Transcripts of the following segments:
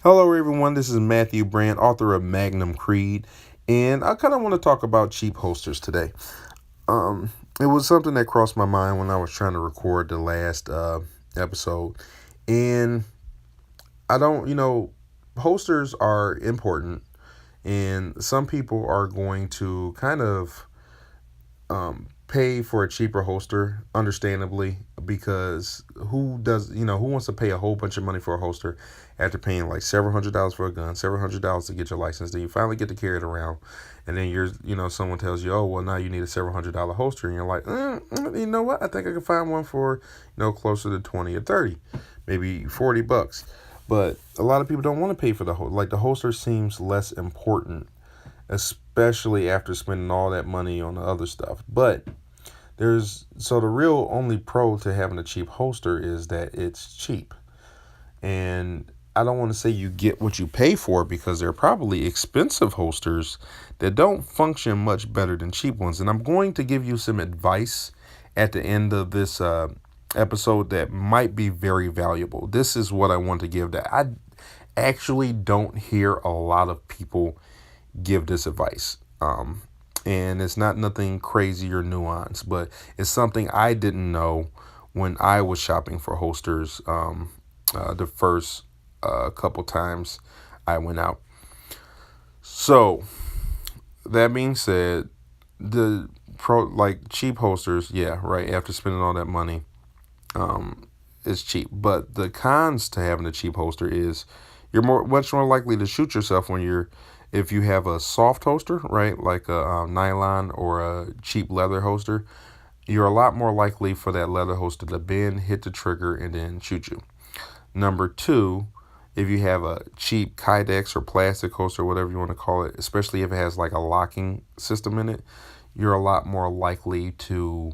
Hello, everyone. This is Matthew Brand, author of Magnum Creed, and I kind of want to talk about cheap holsters today. It was something that crossed my mind when I was trying to record the last episode, and I don't, holsters are important, and some people are going to kind of pay for a cheaper holster, understandably, because who wants to pay a whole bunch of money for a holster after paying like several $100s for a gun, several $100s to get your license, then you finally get to carry it around, and then someone tells you, oh, well, now you need a several $100 holster, and you're like, you know what? I think I can find one for, closer to 20 or 30, maybe $40. But a lot of people don't want to pay for the holster seems less important, especially after spending all that money on the other stuff. But the real only pro to having a cheap holster is that it's cheap. And I don't want to say you get what you pay for, because there are probably expensive holsters that don't function much better than cheap ones. And I'm going to give you some advice at the end of this episode that might be very valuable. This is what I want to give that I actually don't hear a lot of people give this advice. And it's not nothing crazy or nuanced, but it's something I didn't know when I was shopping for holsters the first couple times I went out. So that being said, the cheap holsters, yeah, right. After spending all that money, it's cheap. But the cons to having a cheap holster is you're much more likely to shoot yourself if you have a soft holster, right, like a nylon or a cheap leather holster. You're a lot more likely for that leather holster to bend, hit the trigger, and then shoot you. Number two, if you have a cheap Kydex or plastic holster, whatever you want to call it, especially if it has like a locking system in it, you're a lot more likely to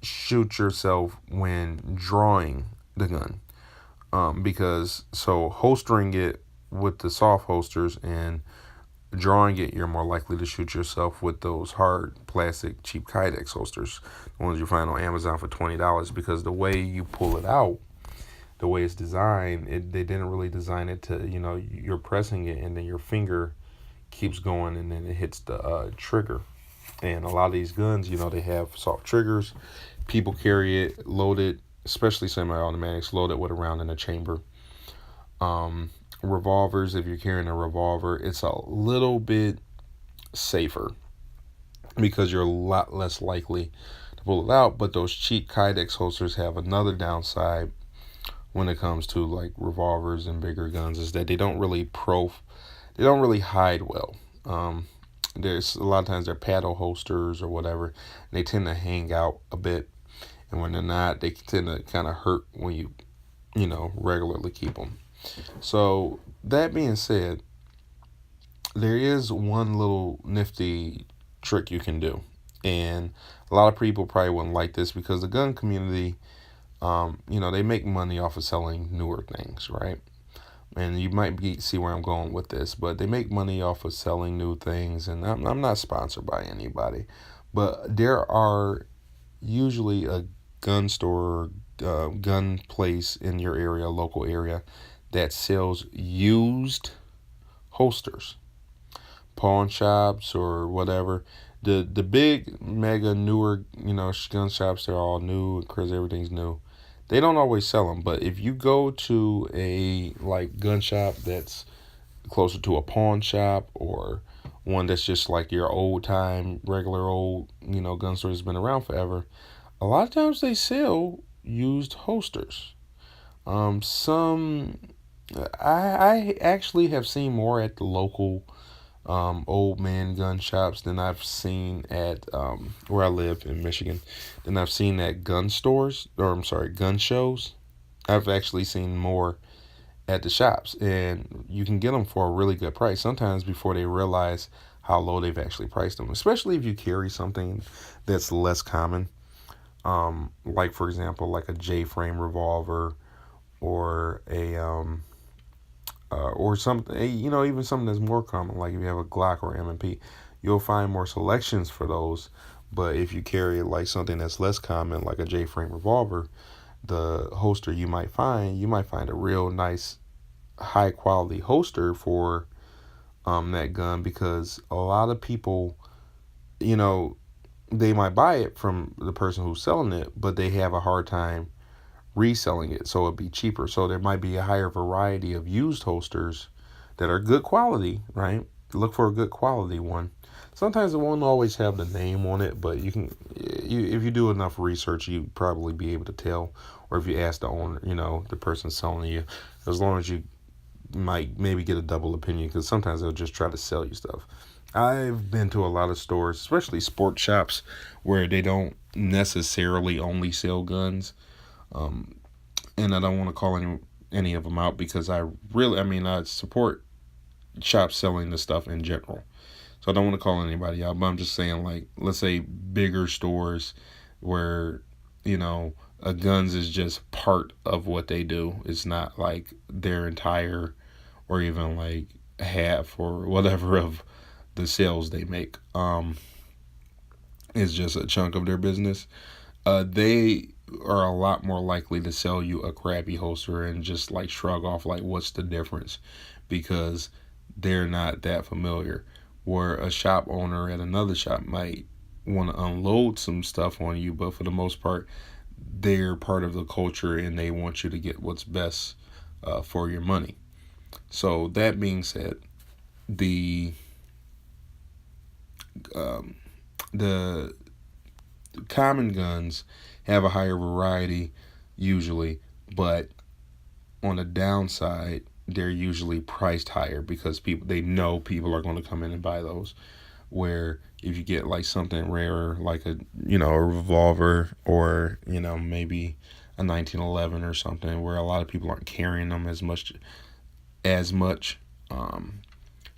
shoot yourself when drawing the gun. Because holstering it with the soft holsters and drawing it, you're more likely to shoot yourself with those hard plastic cheap Kydex holsters, the ones you find on Amazon for $20, because the way you pull it out, the way it's designed, they didn't really design it to, you're pressing it and then your finger keeps going and then it hits the trigger. And a lot of these guns, they have soft triggers. People carry it loaded, especially semi-automatics, loaded with a round in a chamber. Revolvers, if you're carrying a revolver, it's a little bit safer because you're a lot less likely to pull it out. But those cheap Kydex holsters have another downside when it comes to like revolvers and bigger guns, is that they don't really hide well. There's a lot of times they're paddle holsters or whatever, and they tend to hang out a bit, and when they're not, they tend to kind of hurt when you regularly keep them. So that being said, there is one little nifty trick you can do, and a lot of people probably wouldn't like this because the gun community, they make money off of selling newer things, right? And you might see where I'm going with this, but they make money off of selling new things, and I'm not sponsored by anybody, but there are usually a gun store, gun place in your area, local area, that sells used holsters, pawn shops or whatever. The big mega newer gun shops, they're all new because everything's new. They don't always sell them, but if you go to a gun shop that's closer to a pawn shop, or one that's just like your old time regular old gun store that's been around forever, a lot of times they sell used holsters. Some I actually have seen more at the local old man gun shops than I've seen at where I live in Michigan, than I've seen at gun stores, or I'm sorry, gun shows. I've actually seen more at the shops, and you can get them for a really good price sometimes before they realize how low they've actually priced them, especially if you carry something that's less common, like for example like a J-frame revolver, or a or something, even something that's more common, like if you have a Glock or M&P, you'll find more selections for those. But if you carry like something that's less common, like a J-frame revolver, the holster you might find a real nice high quality holster for that gun, because a lot of people, you know, they might buy it from the person who's selling it, but they have a hard time reselling it, so it'd be cheaper. So there might be a higher variety of used holsters that are good quality, right? Look for a good quality one. Sometimes it won't always have the name on it, but if you do enough research, you probably be able to tell. Or if you ask the owner, the person selling you, as long as you might maybe get a double opinion, because sometimes they'll just try to sell you stuff. I've been to a lot of stores, especially sports shops, where they don't necessarily only sell guns. Um, and I don't want to call any of them out, because I support shops selling the stuff in general. So I don't want to call anybody out, but I'm just saying, like, let's say bigger stores where, a guns is just part of what they do. It's not like their entire, or even like half or whatever of the sales they make. It's just a chunk of their business. They are a lot more likely to sell you a crappy holster and just like shrug off, like, what's the difference? Because they're not that familiar. Where a shop owner at another shop might want to unload some stuff on you, but for the most part, they're part of the culture and they want you to get what's best for your money. So that being said, the um, the common guns have a higher variety usually, but on the downside, they're usually priced higher because they know people are going to come in and buy those. Where if you get like something rarer, like a revolver, or maybe a 1911 or something, where a lot of people aren't carrying them as much, then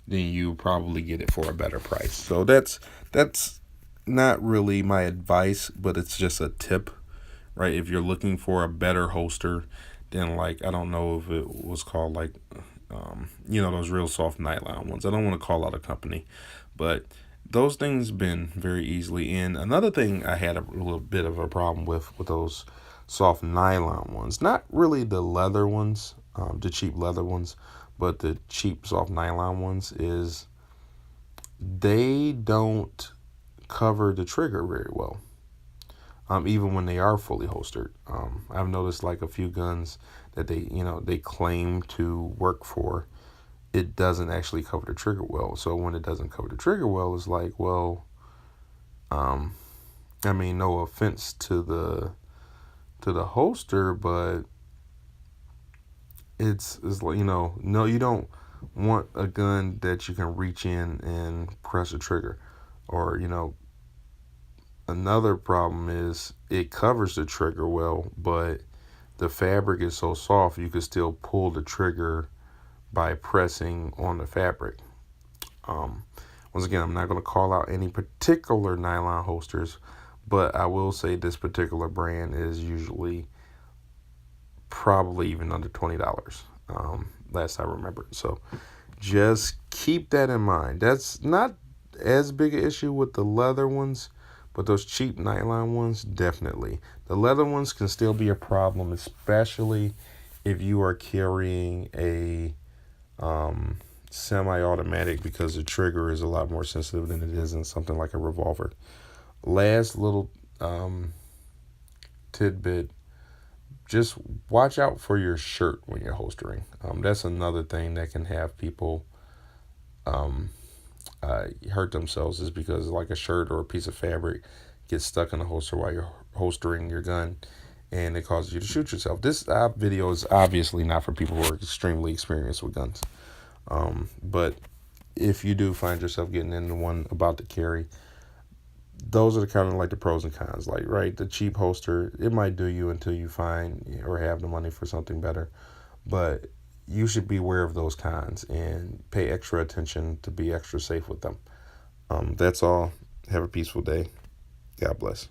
you probably get it for a better price. So that's not really my advice, but it's just a tip, right? If you're looking for a better holster, then, like, I don't know if it was called, like, those real soft nylon ones. I don't want to call out a company, but those things been very easily in. Another thing I had a little bit of a problem with those soft nylon ones, not really the leather ones, the cheap leather ones, but the cheap soft nylon ones, is they don't cover the trigger very well. Even when they are fully holstered. I've noticed like a few guns that they claim to work for, it doesn't actually cover the trigger well. So when it doesn't cover the trigger well, it's like, well, no offense to the holster, but it's like, no, you don't want a gun that you can reach in and press a trigger. Or, another problem is it covers the trigger well, but the fabric is so soft you can still pull the trigger by pressing on the fabric. Once again, I'm not going to call out any particular nylon holsters, but I will say this particular brand is usually probably even under $20, last I remember. So just keep that in mind. That's not as big an issue with the leather ones, but those cheap nylon ones, definitely. The leather ones can still be a problem, especially if you are carrying a semi-automatic, because the trigger is a lot more sensitive than it is in something like a revolver. Last little tidbit, just watch out for your shirt when you're holstering. That's another thing that can have people hurt themselves, is because like a shirt or a piece of fabric gets stuck in the holster while you're holstering your gun, and it causes you to shoot yourself. This video is obviously not for people who are extremely experienced with guns. But if you do find yourself getting into one about to carry, those are the kind of like the pros and cons. Like, right, the cheap holster, it might do you until you find or have the money for something better, but you should be aware of those cons and pay extra attention to be extra safe with them. That's all. Have a peaceful day. God bless.